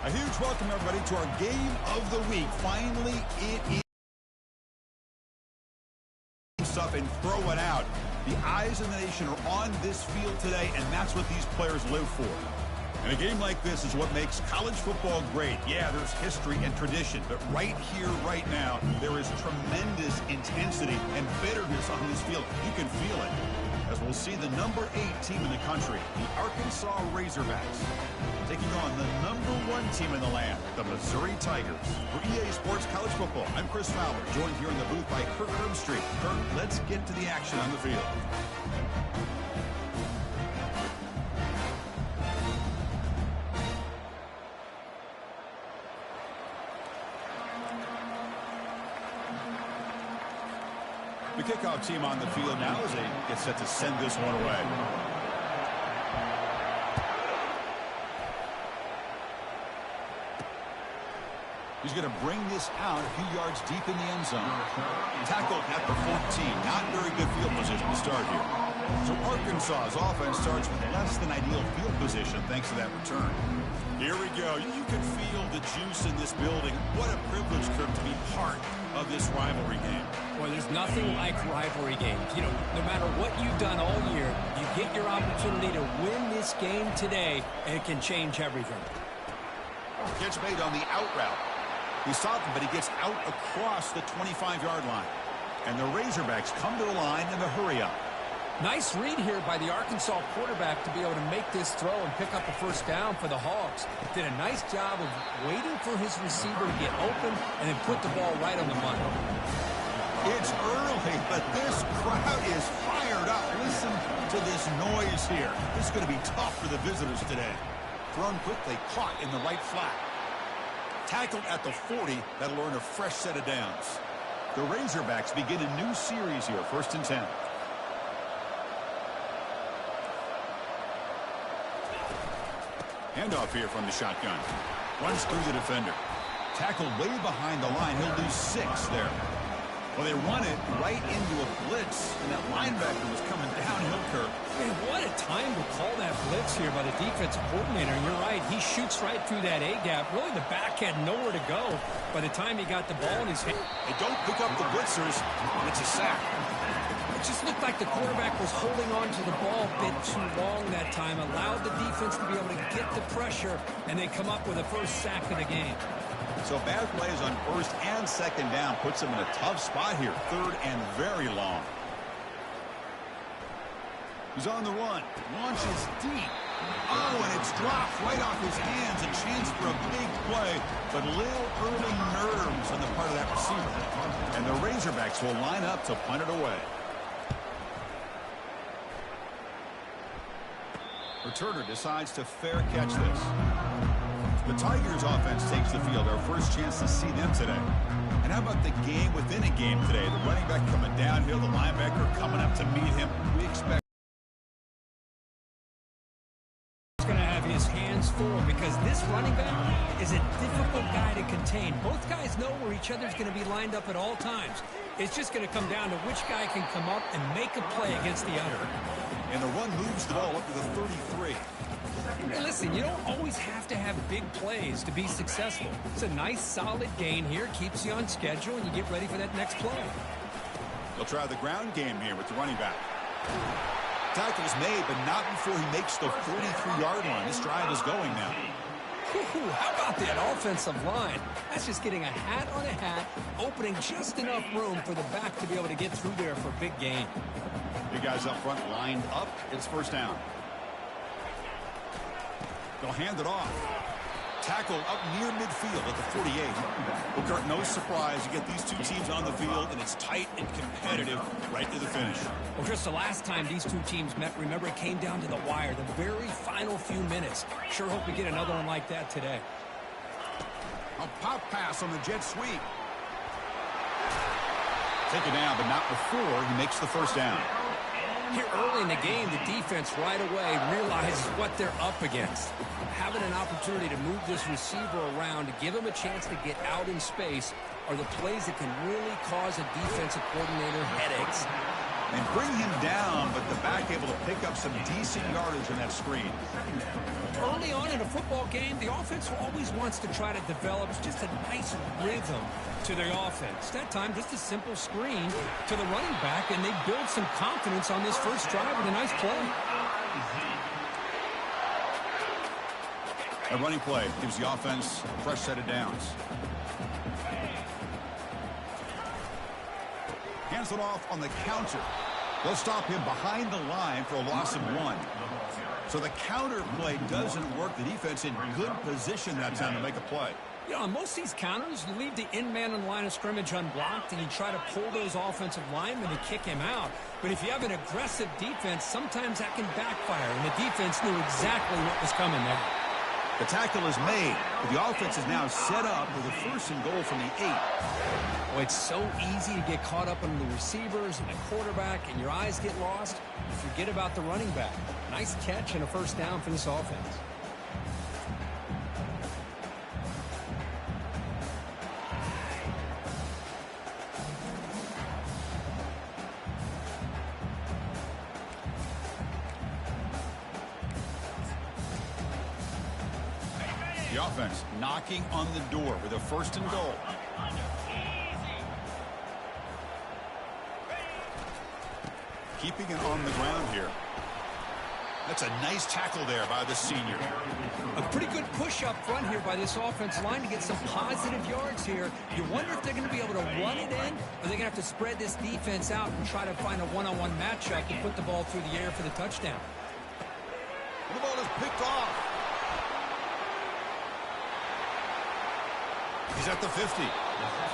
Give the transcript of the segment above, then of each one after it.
A huge welcome, everybody, to our game of the week. Finally, it is stuff and throw it out. The eyes of the nation are on this field today, and that's what these players live for. And a game like this is what makes college football great. Yeah, there's history and tradition, but right here, right now, there is tremendous intensity and bitterness on this field. You can feel it. As we'll see the number 8 team in the country, the Arkansas Razorbacks, taking on the number 1 team in the land, the Missouri Tigers. For EA Sports College Football, I'm Chris Fowler, joined here in the booth by Kirk Herbstreit. Kirk, let's get to the action on the field. The kickoff team on the field now as they get set to send this one away. He's going to bring this out a few yards deep in the end zone. Tackled at the 14. Not very good field position to start here. So Arkansas's offense starts with less than ideal field position thanks to that return. Here we go. You can feel the juice in this building. What a privilege, Kirk, to be part of this rivalry game. Well, there's nothing like rivalry games. You know, no matter what you've done all year, you get your opportunity to win this game today, and it can change everything. Catch made on the out route. He stopped him, but he gets out across the 25-yard line. And the Razorbacks come to the line in the hurry-up. Nice read here by the Arkansas quarterback to be able to make this throw and pick up a first down for the Hogs. Did a nice job of waiting for his receiver to get open and then put the ball right on the money. It's early, but this crowd is fired up. Listen to this noise here. This is going to be tough for the visitors today. Thrown quickly, caught in the right flat. Tackled at the 40. That'll earn a fresh set of downs. The Razorbacks begin a new series here, 1st and 10. Handoff here from the shotgun. Runs through the defender. Tackled way behind the line. He'll lose 6 there. Well, they run it right into a blitz, and that linebacker was coming downhill, Kirk. Man, what a time to call that blitz here by the defensive coordinator. And you're right, he shoots right through that A-gap. Really, the back had nowhere to go by the time he got the ball in his hand. They don't pick up the blitzers, and it's a sack. It just looked like the quarterback was holding on to the ball a bit too long that time, allowed the defense to be able to get the pressure, and they come up with the first sack of the game. So bad plays on 1st and 2nd down puts them in a tough spot here. 3rd and very long. He's on the run. Launches deep. Oh, and it's dropped right off his hands. A chance for a big play, but little early nerves on the part of that receiver. And the Razorbacks will line up to punt it away. Returner decides to fair catch this. The Tigers offense takes the field. Our first chance to see them today. And how about the game within a game today? The running back coming downhill, the linebacker coming up to meet him. We expect he's going to have his hands full because this running back is a difficult guy to contain. Both guys know where each other's going to be lined up at all times. It's just going to come down to which guy can come up and make a play against the other. And the run moves the ball up to the 33. Hey, listen, you don't always have to have big plays to be successful. It's a nice, solid gain here. Keeps you on schedule, and you get ready for that next play. They'll try the ground game here with the running back. Tackle's made, but not before he makes the 43-yard line. This drive is going now. How about that offensive line? That's just getting a hat on a hat, opening just enough room for the back to be able to get through there for a big gain. Big guys up front lined up. It's 1st down. They'll hand it off. Tackle up near midfield at the 48. Well, Kirk, no surprise. You get these two teams on the field, and it's tight and competitive right to the finish. Well, just the last time these two teams met, remember, it came down to the wire, the very final few minutes. Sure hope we get another one like that today. A pop pass on the jet sweep. Taken down, but not before he makes the 1st down. Here early in the game, the defense right away realizes what they're up against. Having an opportunity to move this receiver around to give him a chance to get out in space are the plays that can really cause a defensive coordinator headaches. And bring him down, but the back able to pick up some decent yardage in that screen. Early on in a football game, the offense always wants to try to develop just a nice rhythm to their offense. That time, just a simple screen to the running back, and they build some confidence on this first drive with a nice play. A running play gives the offense a fresh set of downs. Hands it off on the counter. They'll stop him behind the line for a loss of 1. So the counter play doesn't work. The defense in good position that time to make a play. You know, on most of these counters, you leave the in man on the line of scrimmage unblocked, and you try to pull those offensive linemen to kick him out. But if you have an aggressive defense, sometimes that can backfire, and the defense knew exactly what was coming there. The tackle is made, but the offense is now set up with a 1st and goal from the 8. Well, it's so easy to get caught up on the receivers and the quarterback, and your eyes get lost. You forget about the running back. Nice catch and a 1st down for this offense. The offense knocking on the door with a 1st and goal. Keeping it on the ground here. That's a nice tackle there by the senior. A pretty good push up front here by this offensive line to get some positive yards here. You wonder if they're going to be able to run it in, or they're going to have to spread this defense out and try to find a one-on-one matchup and put the ball through the air for the touchdown. The ball is picked off. He's at the 50.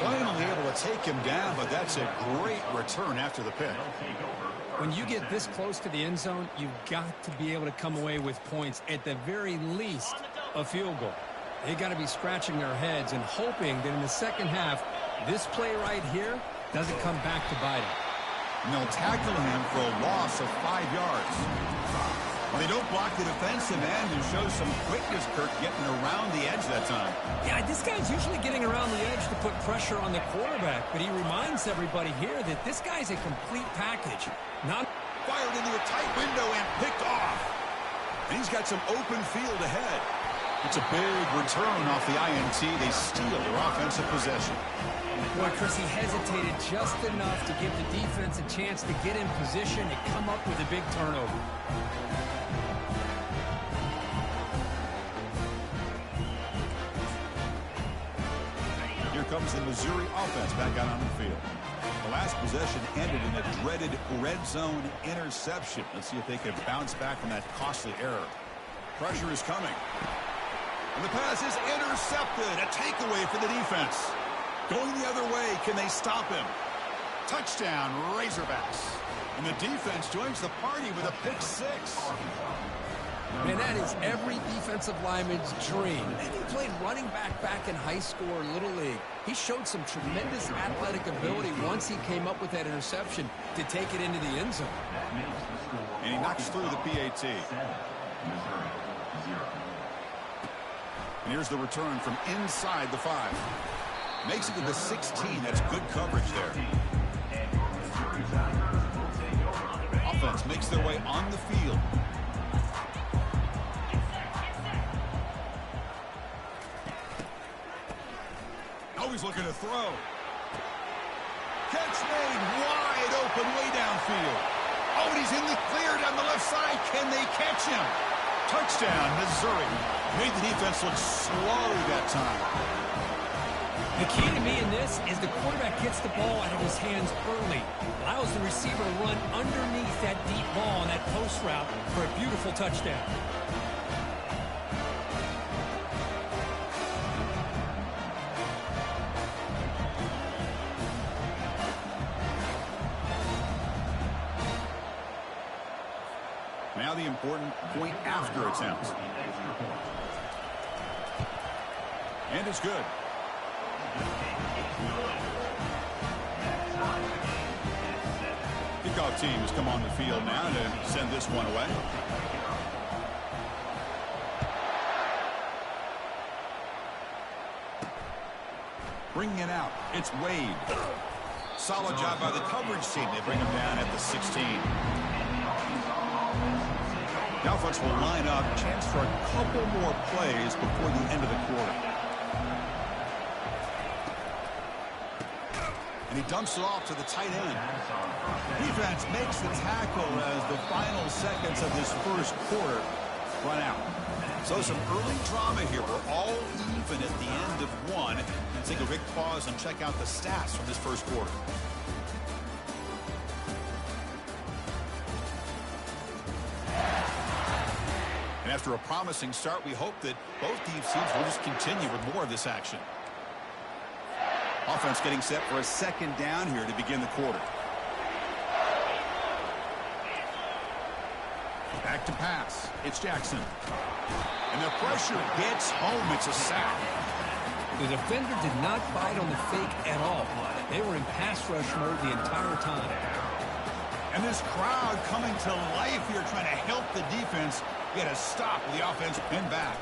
Finally able to take him down, but that's a great return after the pick. When you get this close to the end zone, you've got to be able to come away with points, at the very least a field goal. They got to be scratching their heads and hoping that in the second half, this play right here doesn't come back to bite them. And they'll tackle him for a loss of 5 yards. Well, they don't block the defensive end, who shows some quickness, Kirk, getting around the edge that time. Yeah, this guy's usually getting around the edge to put pressure on the quarterback, but he reminds everybody here that this guy's a complete package. Not fired into a tight window and picked off. And he's got some open field ahead. It's a big return off the INT. They steal their offensive possession. Boy, Chris, he hesitated just enough to give the defense a chance to get in position and come up with a big turnover. Here comes the Missouri offense back out on the field. The last possession ended in a dreaded red zone interception. Let's see if they can bounce back from that costly error. Pressure is coming. And the pass is intercepted. A takeaway for the defense. Going the other way, can they stop him? Touchdown, Razorbacks. And the defense joins the party with a pick 6. Man, that is every defensive lineman's dream. And he played running back in high school or Little League. He showed some tremendous athletic ability once he came up with that interception to take it into the end zone. And he knocks through the PAT. And here's the return from inside the 5. Makes it to the 16. That's good coverage there. Offense makes their way on the field. Always looking to throw. Catch made wide open way downfield. Oh, and he's in the clear down the left side. Can they catch him? Touchdown, Missouri. Made the defense look slow that time. The key to me in this is the quarterback gets the ball out of his hands early. Allows the receiver to run underneath that deep ball on that post route for a beautiful touchdown. Now the important point after attempt. And it's good. Kickoff team has come on the field now to send this one away. Bringing it out, it's Wade. Solid job by the coverage team. They bring him down at the 16. The offense will line up. Chance for a couple more plays before the end of the quarter. And he dumps it off to the tight end. Defense makes the tackle as the final seconds of this first quarter run out. So some early drama here. We're all even at the end of one. Let's take a quick pause and check out the stats from this first quarter. And after a promising start, we hope that both teams will just continue with more of this action. Offense getting set for a second down here to begin the quarter. Back to pass. It's Jackson. And the pressure gets home. It's a sack. The defender did not bite on the fake at all. They were in pass rush mode the entire time. And this crowd coming to life here trying to help the defense get a stop with the offense pinned back.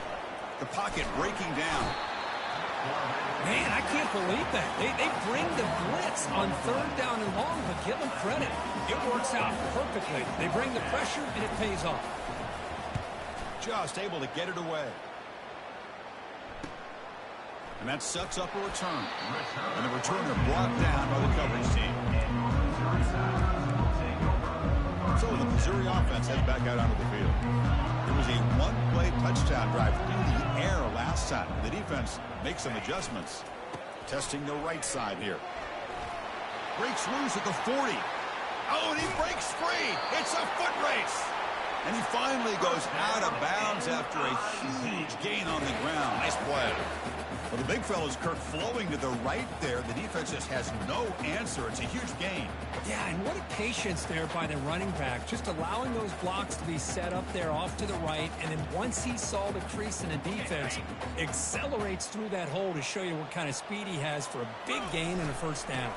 The pocket breaking down. Man, I can't believe that. They bring the blitz on third down and long, but give them credit. It works out perfectly. They bring the pressure, and it pays off. Just able to get it away. And that sets up a return. And the returner brought down by the coverage team. So the Missouri offense heads back out onto the field. There was a one-play touchdown drive through the air last time. The defense makes some adjustments. Testing the right side here. Breaks loose at the 40. Oh, and he breaks free. It's a foot race. And he finally goes out of bounds after a huge gain on the ground. Nice play. Well, the big fella's Kirk flowing to the right there. The defense just has no answer. It's a huge gain. Yeah, and what a patience there by the running back. Just allowing those blocks to be set up there off to the right. And then once he saw the crease in the defense, accelerates through that hole to show you what kind of speed he has for a big gain and a first down.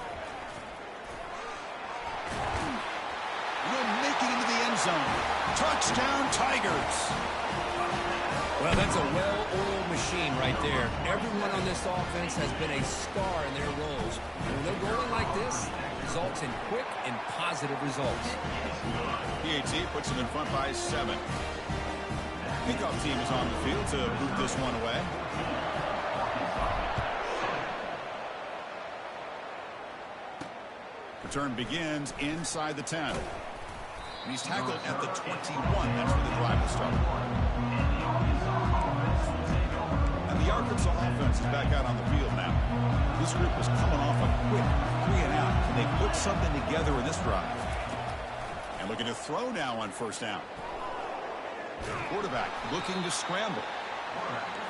Will make it into the end zone. Touchdown, Tigers. Well, that's a well-oiled machine right there. Everyone on this offense has been a star in their roles. And when they're rolling like this, results in quick and positive results. PAT puts them in front by 7. Kickoff team is on the field to boot this one away. Return begins inside the 10. And he's tackled at the 21. That's where the drive will start. And the Arkansas offense is back out on the field now. This group is coming off a quick 3-and-out. Can they put something together in this drive? And looking to throw now on first down. Quarterback looking to scramble.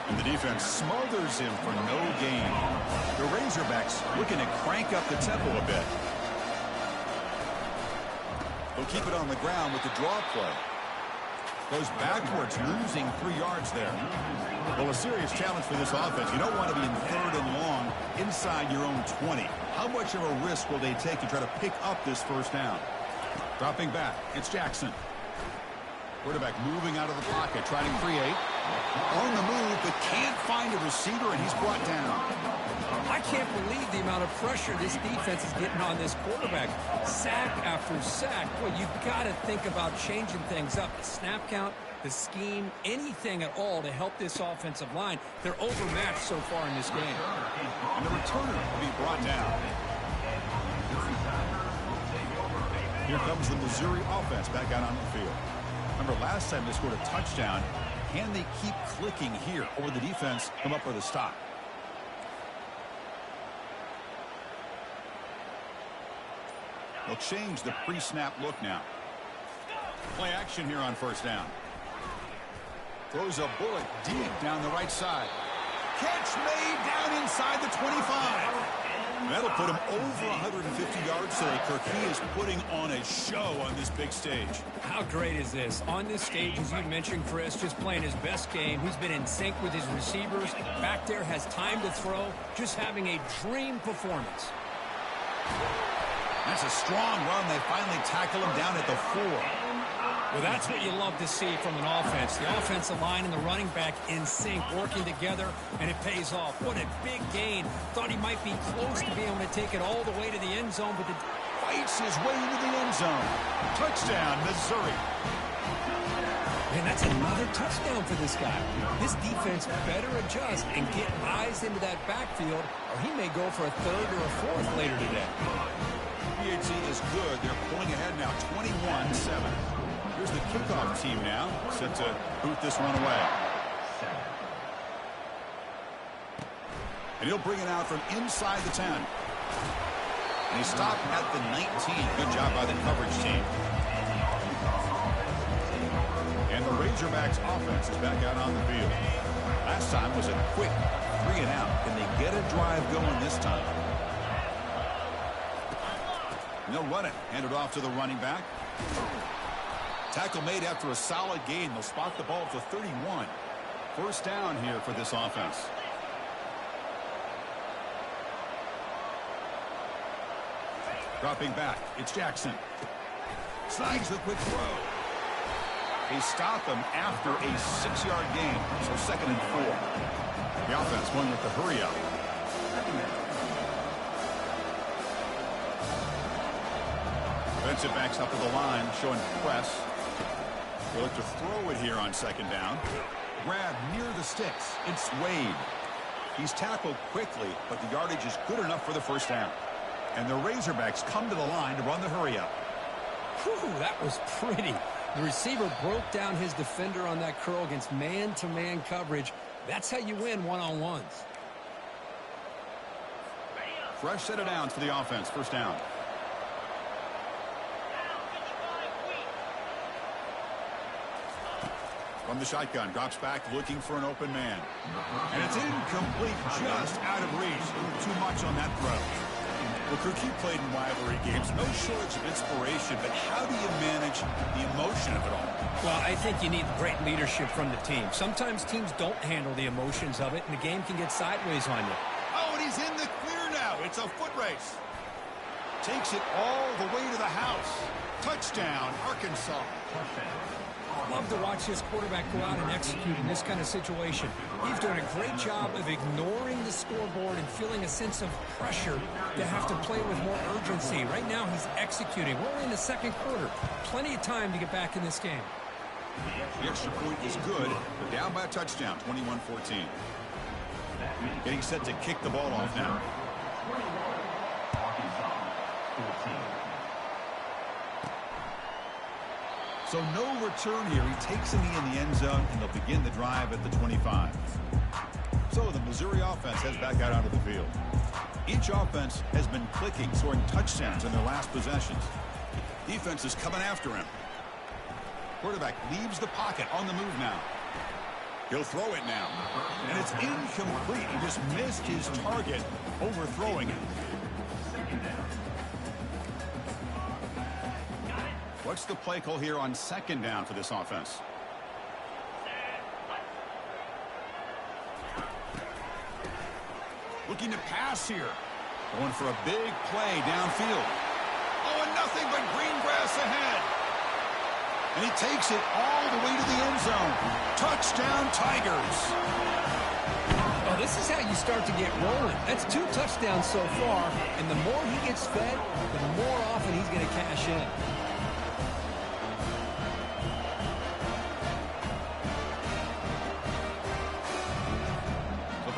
And the defense smothers him for no gain. The Razorbacks looking to crank up the tempo a bit. They'll keep it on the ground with the draw play. Goes backwards, losing 3 yards there. Well, a serious challenge for this offense. You don't want to be in third and long inside your own 20. How much of a risk will they take to try to pick up this first down? Dropping back, it's Jackson. Quarterback moving out of the pocket, trying to create. On the move, but can't find a receiver, and he's brought down. I can't believe the amount of pressure this defense is getting on this quarterback. Sack after sack. Well, you've got to think about changing things up. The snap count, the scheme, anything at all to help this offensive line. They're overmatched so far in this game. And the returner will be brought down. Here comes the Missouri offense back out on the field. Remember, last time they scored a touchdown. Can they keep clicking here, or will the defense come up with a stop? They'll change the pre-snap look now. Play action here on first down. Throws a bullet deep down the right side. Catch made down inside the 25. That'll put him over 150 yards today, Kirk. He is putting on a show on this big stage. How great is this? On this stage, as you mentioned, Chris, just playing his best game. He's been in sync with his receivers. Back there, has time to throw. Just having a dream performance. That's a strong run. They finally tackle him down at the 4. Well, that's what you love to see from an offense. The offensive line and the running back in sync, working together, and it pays off. What a big gain. Thought he might be close to being able to take it all the way to the end zone, but fights his way into the end zone. Touchdown, Missouri. Man, that's another touchdown for this guy. This defense better adjust and get eyes into that backfield, or he may go for a third or a fourth later today. PAT is good. They're pulling ahead now, 21-7. Here's the kickoff team now, set to boot this one away. And he'll bring it out from inside the 10. And he stopped at the 19. Good job by the coverage team. And the Razorbacks offense is back out on the field. Last time was a quick 3-and-out. Can they get a drive going this time? And they'll run it. Hand it off to the running back. Tackle made after a solid gain. They'll spot the ball at the 31. First down here for this offense. Dropping back, it's Jackson. Snags the quick throw. They stop him after a 6-yard gain, so 2nd and 4. The offense going with the hurry up. Defensive backs up to the line, showing press. They look to throw it here on 2nd down. Grab near the sticks. It's Wade. He's tackled quickly, but the yardage is good enough for the first down. And the Razorbacks come to the line to run the hurry up. Whew, that was pretty. The receiver broke down his defender on that curl against man-to-man coverage. That's how you win one-on-ones. Fresh set of downs for the offense. First down. From the shotgun, drops back, looking for an open man. And it's incomplete, just out of reach. Too much on that throw. Well, Kirk, you played in rivalry games. No shortage of inspiration, but how do you manage the emotion of it all? Well, I think you need great leadership from the team. Sometimes teams don't handle the emotions of it, and the game can get sideways on you. Oh, and he's in the clear now. It's a foot race. Takes it all the way to the house. Touchdown, Arkansas. Love to watch this quarterback go out and execute in this kind of situation. He's doing a great job of ignoring the scoreboard and feeling a sense of pressure to have to play with more urgency. Right now, he's executing. We're only in the 2nd quarter. Plenty of time to get back in this game. The extra point is good, but down by a touchdown, 21-14. Getting set to kick the ball off now. So no return here. He takes a knee in the end zone, and they'll begin the drive at the 25. So the Missouri offense heads back out onto the field. Each offense has been clicking, scoring touchdowns in their last possessions. Defense is coming after him. Quarterback leaves the pocket on the move now. He'll throw it now. And it's incomplete. He just missed his target, overthrowing it. What's the play call here on 2nd down for this offense? Looking to pass here. Going for a big play downfield. Oh, and nothing but green grass ahead. And he takes it all the way to the end zone. Touchdown, Tigers. Well, this is how you start to get rolling. That's 2 touchdowns so far, and the more he gets fed, the more often he's going to cash in.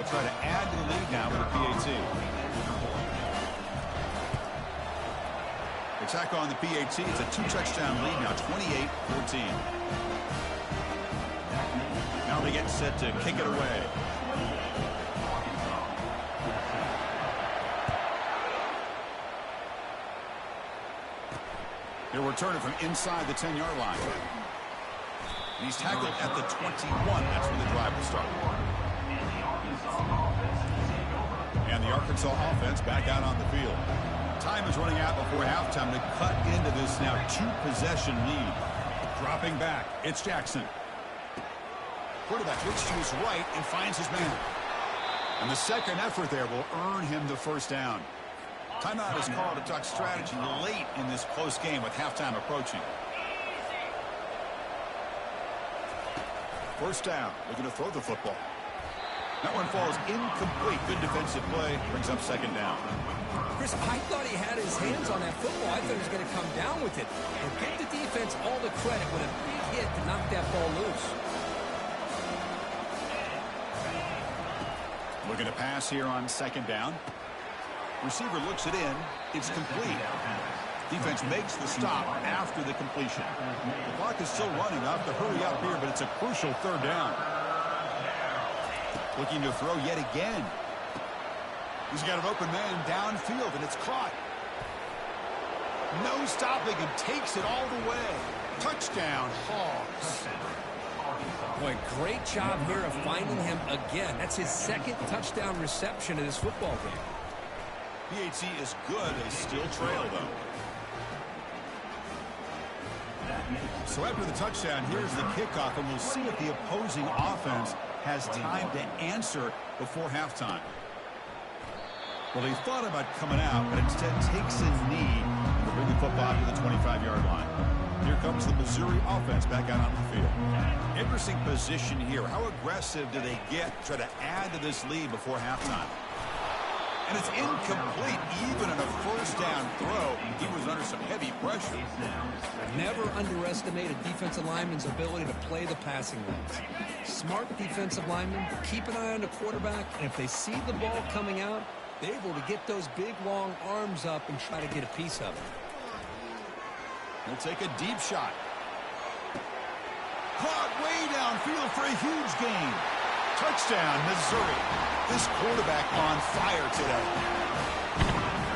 Try to add to the lead now with a PAT. They tack on the PAT. It's a 2-touchdown lead now, 28-14. Now they get set to kick it away. They'll return it from inside the 10-yard line. And he's tackled at the 21. That's where the drive will start. And the Arkansas offense back out on the field. Time is running out before halftime to cut into this now 2-possession lead. Dropping back, it's Jackson. Quarterback looks to his right and finds his man. And the second effort there will earn him the first down. Timeout is called to talk strategy late in this close game with halftime approaching. First down, looking to throw the football. That one falls incomplete. Good defensive play. Brings up second down. Chris, I thought he had his hands on that football. I thought he was going to come down with it. But give the defense all the credit with a big hit to knock that ball loose. Looking to pass here on second down. Receiver looks it in. It's complete. Defense makes the stop after the completion. The clock is still running. I have to hurry up here, but it's a crucial third down. Looking to throw yet again. He's got an open man downfield, and it's caught. No stopping, and takes it all the way. Touchdown, Hogs. Boy, great job here of finding him again. That's his second touchdown reception in this football game. PAT is good. They still trail, though. So after the touchdown, here's the kickoff, and we'll see if the opposing offense has time to answer before halftime. Well, he thought about coming out, but instead takes a knee to bring the football to the 25-yard line. Here comes the Missouri offense back out on the field. Interesting position here. How aggressive do they get to try to add to this lead before halftime? And it's incomplete. Even in a first down throw, he was under some heavy pressure. Never underestimate a defensive lineman's ability to play the passing lanes. Smart defensive linemen keep an eye on the quarterback, and if they see the ball coming out, they're able to get those big, long arms up and try to get a piece of it. He'll take a deep shot. Caught way downfield for a huge gain. Touchdown, Missouri. This quarterback on fire today.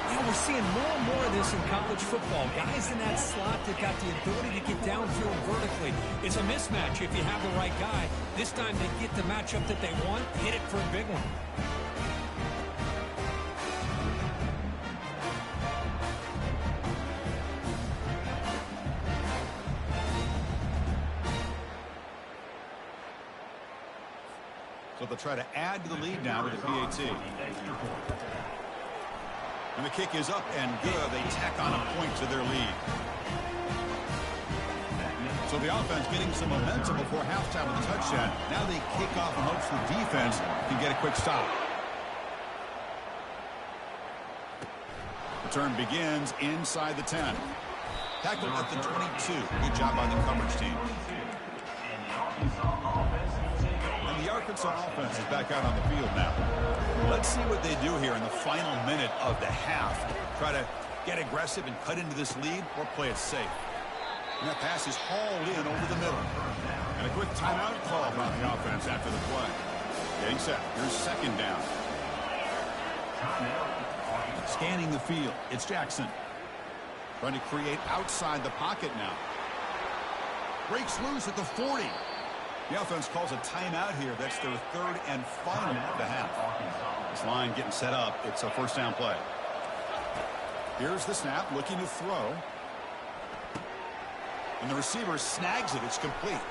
Yeah, we're seeing more and more of this in college football. Guys in that slot that got the ability to get downfield vertically. It's a mismatch if you have the right guy. This time they get the matchup that they want, hit it for a big one. So they'll try to add to the lead now with the PAT. And the kick is up and good. They tack on a point to their lead. So the offense getting some momentum before halftime with a touchdown. Now they kick off and hopes the defense can get a quick stop. Return begins inside the 10. Tackle at the 22. Good job by the coverage team. And the Arkansas offense is back out on the field now. Let's see what they do here in the final minute of the half. Try to get aggressive and cut into this lead, or play it safe. And that pass is hauled in over the middle. And a quick timeout call by the offense after the play. Getting set. Here's second down. Scanning the field. It's Jackson. Trying to create outside the pocket now. Breaks loose at the 40. The offense calls a timeout here. That's their third and final of the half. This line getting set up. It's a first down play. Here's the snap, looking to throw. And the receiver snags it. It's complete.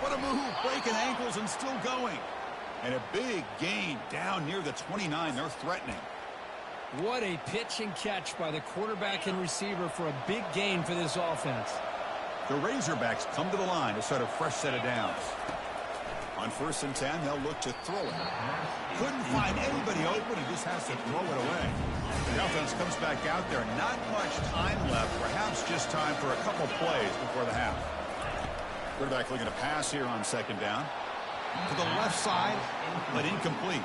What a move. Breaking ankles and still going. And a big gain down near the 29. They're threatening. What a pitch and catch by the quarterback and receiver for a big gain for this offense. The Razorbacks come to the line to start a fresh set of downs. On 1st and 10, they'll look to throw it. Couldn't find anybody open. He just has to throw it away. The offense comes back out there. Not much time left. Perhaps just time for a couple plays before the half. Quarterback looking to pass here on second down. To the left side, but incomplete.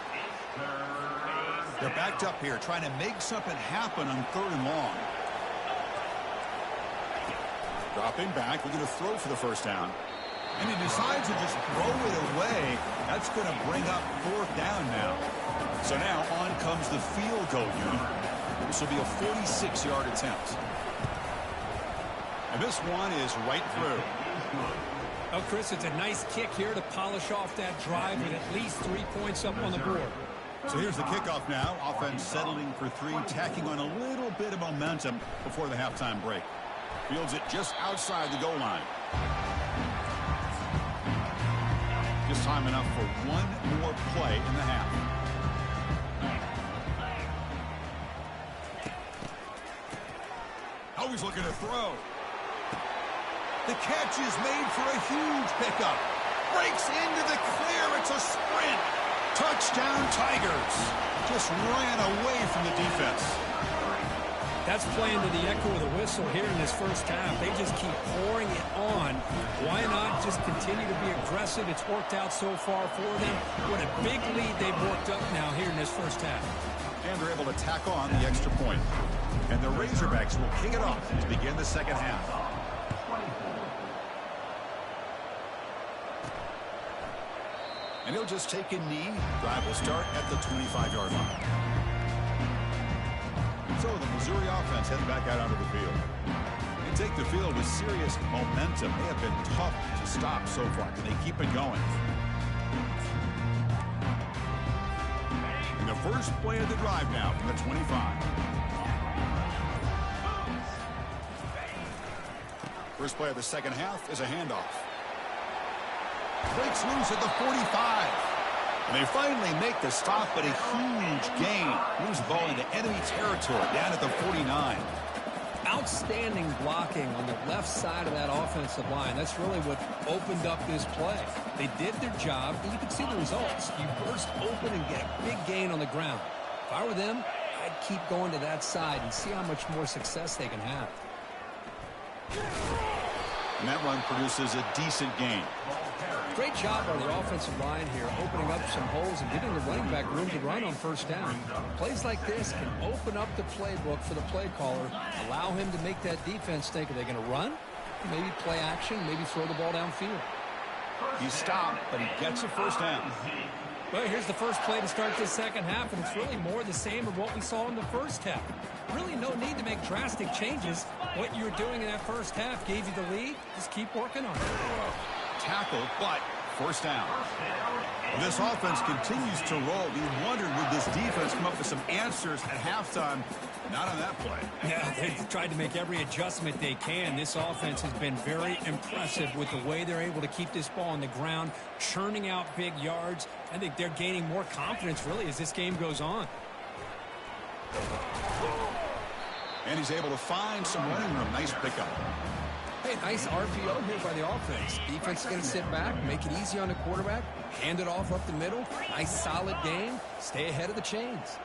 They're backed up here, trying to make something happen on 3rd and long. Dropping back, looking to throw for the first down. And he decides to just throw it away. That's going to bring up 4th down now. So now on comes the field goal unit. This will be a 46-yard attempt. And this one is right through. Oh, Chris, it's a nice kick here to polish off that drive with at least 3 points up on the board. So here's the kickoff now. Offense settling for 3, tacking on a little bit of momentum before the halftime break. Fields it just outside the goal line. Just time enough for one more play in the half. Always looking to throw. The catch is made for a huge pickup. Breaks into the clear. It's a sprint. Touchdown, Tigers. Just ran away from the defense. That's playing to the echo of the whistle here in this first half. They just keep pouring it on. Why not just continue to be aggressive. It's worked out so far for them. What a big lead they've worked up now here in this first half. And they're able to tack on the extra point. And the Razorbacks will kick it off to begin the second half. And he'll just take a knee. Drive will start at the 25-yard line. So the Missouri offense heading back out onto the field. They take the field with serious momentum. They have been tough to stop so far. Can they keep it going? And the first play of the drive now from the 25. First play of the second half is a handoff. Breaks loose at the 45. And they finally make the stop, but a huge gain. Moves the ball into enemy territory down at the 49. Outstanding blocking on the left side of that offensive line. That's really what opened up this play. They did their job, and you can see the results. You burst open and get a big gain on the ground. If I were them, I'd keep going to that side and see how much more success they can have. And that run produces a decent gain. Great job on the offensive line here, opening up some holes and giving the running back room to run on first down. Plays like this can open up the playbook for the play caller, allow him to make that defense think, are they going to run? Maybe play action, maybe throw the ball downfield. He stopped, but he gets a first down. Well, here's the first play to start this second half, and it's really more the same of what we saw in the first half. Really no need to make drastic changes. What you were doing in that first half gave you the lead. Just keep working on it. Tackle, but first down. Well, this offense continues to roll. We wondered, would this defense come up with some answers at halftime? Not on that play. Yeah, they've tried to make every adjustment they can. This offense has been very impressive with the way they're able to keep this ball on the ground, churning out big yards. I think they're gaining more confidence, really, as this game goes on. And he's able to find some running room. Nice pickup. Hey, nice RPO here by the offense. Defense is going to sit back, make it easy on the quarterback, hand it off up the middle. Nice, solid game. Stay ahead of the chains.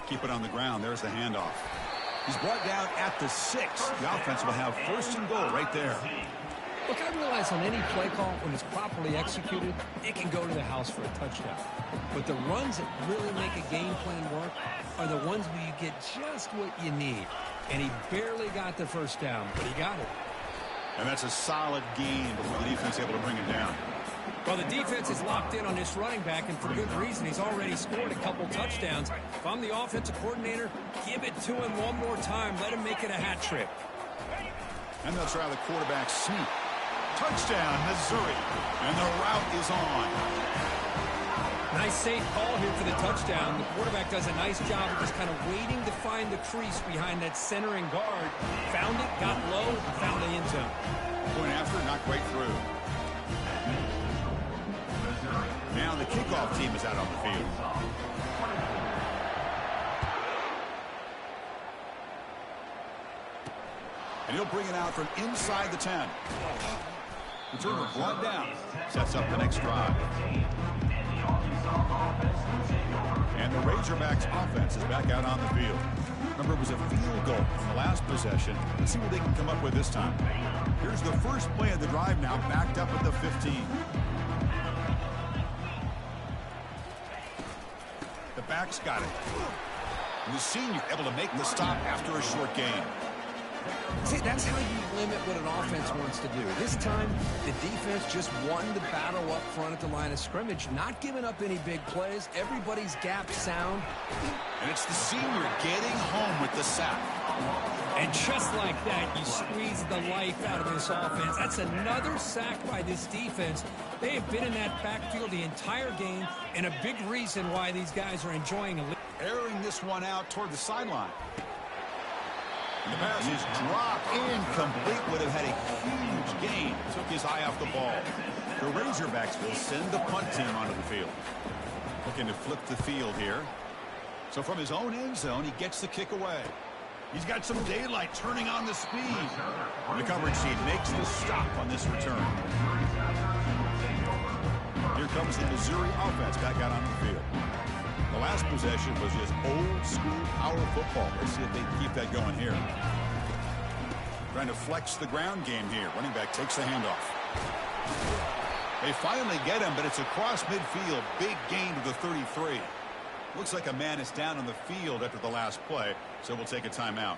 Keep it on the ground. There's the handoff. He's brought down at the 6. The offense will have first and goal right there. Look, I realize on any play call, when it's properly executed, it can go to the house for a touchdown. But the runs that really make a game plan work are the ones where you get just what you need. And he barely got the first down, but he got it. And that's a solid gain before the defense able to bring it down. Well, the defense is locked in on this running back, and for good reason. He's already scored a couple touchdowns. If I'm the offensive coordinator, give it to him one more time. Let him make it a hat trick. And they'll try the quarterback sneak. Touchdown, Missouri. And the route is on. Nice safe call here for the touchdown. The quarterback does a nice job of just kind of waiting to find the crease behind that centering guard. Found it, got low, and found the end zone. Point after, not quite through. Now the kickoff team is out on the field. And he'll bring it out from inside the 10. Returner brought down. Sets up the next drive. And the Razorbacks offense is back out on the field. Remember, it was a field goal in the last possession. Let's see what they can come up with this time. Here's the first play of the drive now, backed up at the 15. The back's got it. And the senior able to make the stop after a short gain. See, that's how you limit what an offense wants to do. This time, the defense just won the battle up front at the line of scrimmage, not giving up any big plays. Everybody's gap sound. And it's the senior getting home with the sack. And just like that, you squeeze the life out of this offense. That's another sack by this defense. They have been in that backfield the entire game, and a big reason why these guys are enjoying a lead. Airing this one out toward the sideline. And the pass is dropped. Incomplete. Would have had a huge gain. Took his eye off the ball. The Razorbacks will send the punt team onto the field. Looking to flip the field here. So from his own end zone, he gets the kick away. He's got some daylight turning on the speed. The coverage team makes the stop on this return. Here comes the Missouri offense back out on the field. The last possession was just old school power football. Let's see if they can keep that going here. Trying to flex the ground game here. Running back takes the handoff. They finally get him, but it's across midfield. Big gain to the 33. Looks like a man is down on the field after the last play, so we'll take a timeout.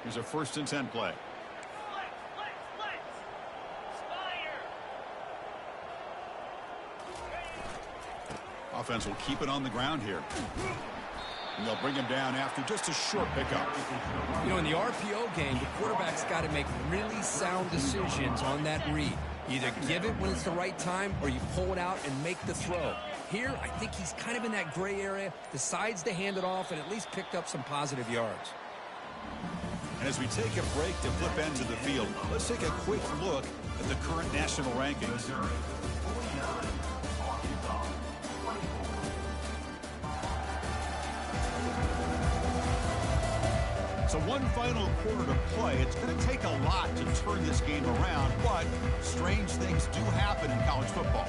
Here's a 1st and 10 play. Offense will keep it on the ground here. And they'll bring him down after just a short pickup. You know, in the RPO game, the quarterback's got to make really sound decisions on that read. Either give it when it's the right time or you pull it out and make the throw. Here, I think he's kind of in that gray area, decides to hand it off and at least picked up some positive yards. And as we take a break to flip ends of the field, let's take a quick look at the current national rankings. So one final quarter to play. It's going to take a lot to turn this game around, but strange things do happen in college football.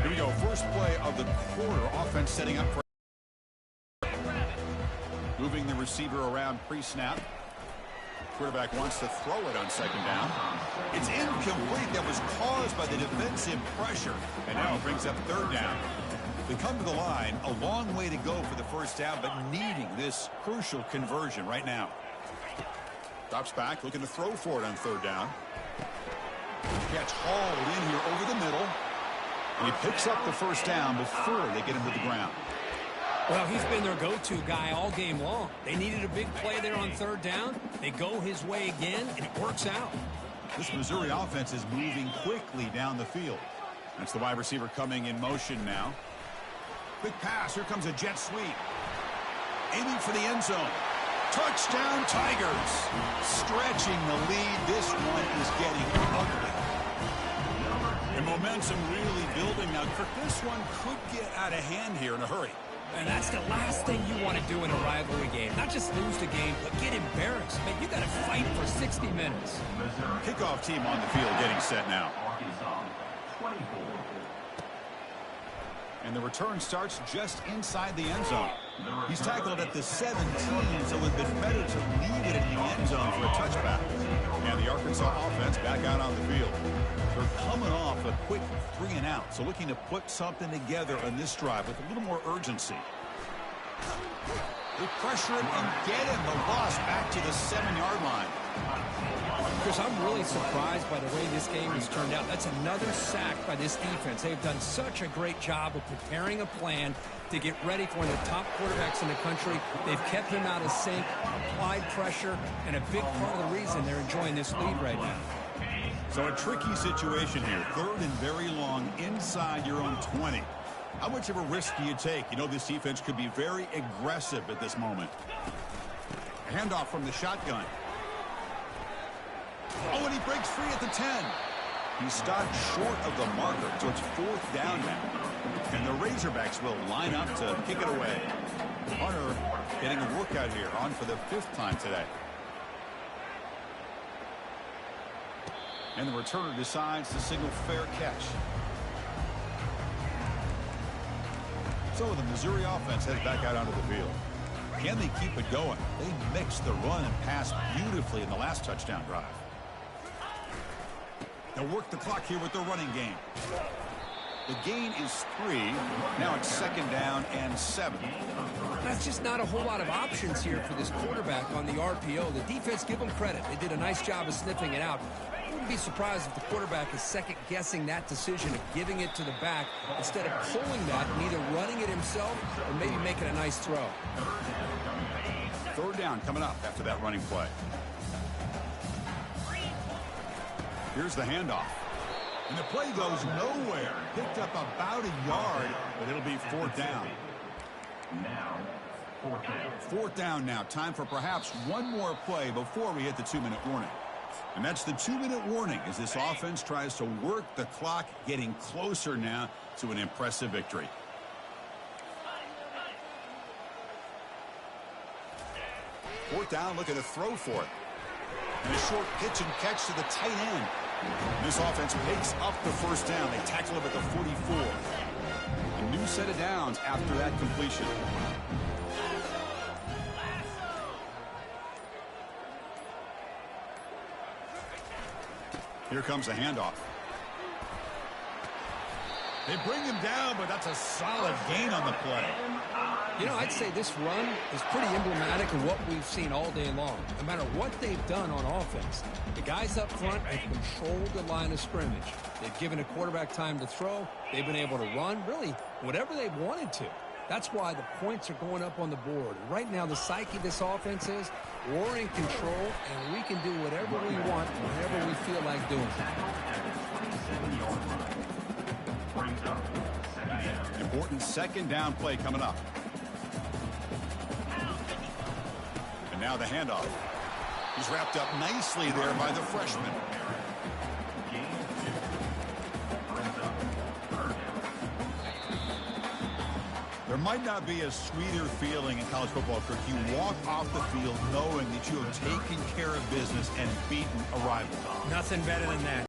Here we go. First play of the quarter. Offense setting up for moving the receiver around pre-snap. Quarterback wants to throw it on 2nd down. It's incomplete. That was caused by the defensive pressure. And now it brings up 3rd down. They come to the line, a long way to go for the 1st down, but needing this crucial conversion right now. Drops back, looking to throw for it on 3rd down. Catch hauled in here over the middle. And he picks up the 1st down before they get him to the ground. Well, he's been their go-to guy all game long. They needed a big play there on 3rd down. They go his way again, and it works out. This Missouri offense is moving quickly down the field. That's the wide receiver coming in motion now. Quick pass. Here comes a jet sweep. Aiming for the end zone. Touchdown, Tigers. Stretching the lead. This one is getting ugly. And momentum really building now. Kirk, this one could get out of hand here in a hurry. And that's the last thing you want to do in a rivalry game. Not just lose the game, but get embarrassed. Man, you got to fight for 60 minutes. Kickoff team on the field getting set now. And the return starts just inside the end zone. He's tackled at the 17, so it would have been better to leave it in the end zone for a touchback. And the Arkansas offense back out on the field. They're coming off a quick 3-and-out, so looking to put something together on this drive with a little more urgency. They pressure him and get him. The loss back to the 7-yard line. Chris, I'm really surprised by the way this game has turned out. That's another sack by this defense. They've done such a great job of preparing a plan to get ready for one of the top quarterbacks in the country. They've kept him out of sync, applied pressure, and a big part of the reason they're enjoying this lead right now. So a tricky situation here. 3rd and very long inside your own 20. How much of a risk do you take? You know this defense could be very aggressive at this moment. A handoff from the shotgun. Oh, and he breaks free at the 10. He stopped short of the marker, so it's 4th down now. And the Razorbacks will line up to kick it away. Hunter getting a workout here, on for the 5th time today. And the returner decides to signal fair catch. So the Missouri offense heads back out onto the field. Can they keep it going? They mixed the run and pass beautifully in the last touchdown drive. They'll work the clock here with the running game. The gain is 3. Now it's 2nd down and 7. That's just not a whole lot of options here for this quarterback on the RPO. The defense, give them credit. They did a nice job of sniffing it out. I wouldn't be surprised if the quarterback is second-guessing that decision of giving it to the back instead of pulling that and either running it himself or maybe making a nice throw. 3rd down coming up after that running play. Here's the handoff. And the play goes nowhere. Picked up about a yard, but it'll be 4th down. Now, 4th down. 4th down now. Time for perhaps one more play before we hit the 2-minute warning. And that's the 2-minute warning as this offense tries to work the clock, getting closer now to an impressive victory. Fourth down, looking to throw for it. And a short pitch and catch to the tight end. This offense picks up the 1st down. They tackle him at the 44. A new set of downs after that completion. Here comes a handoff. They bring him down, but that's a solid gain on the play. You know, I'd say this run is pretty emblematic of what we've seen all day long. No matter what they've done on offense, the guys up front have controlled the line of scrimmage. They've given a quarterback time to throw. They've been able to run, really, whatever they've wanted to. That's why the points are going up on the board. Right now, the psyche of this offense is we're in control, and we can do whatever we want whenever we feel like doing it. Important second down play coming up. And now the handoff. He's wrapped up nicely there by the freshman. There might not be a sweeter feeling in college football, Kirk. You walk off the field knowing that you have taken care of business and beaten a rival. Nothing better than that.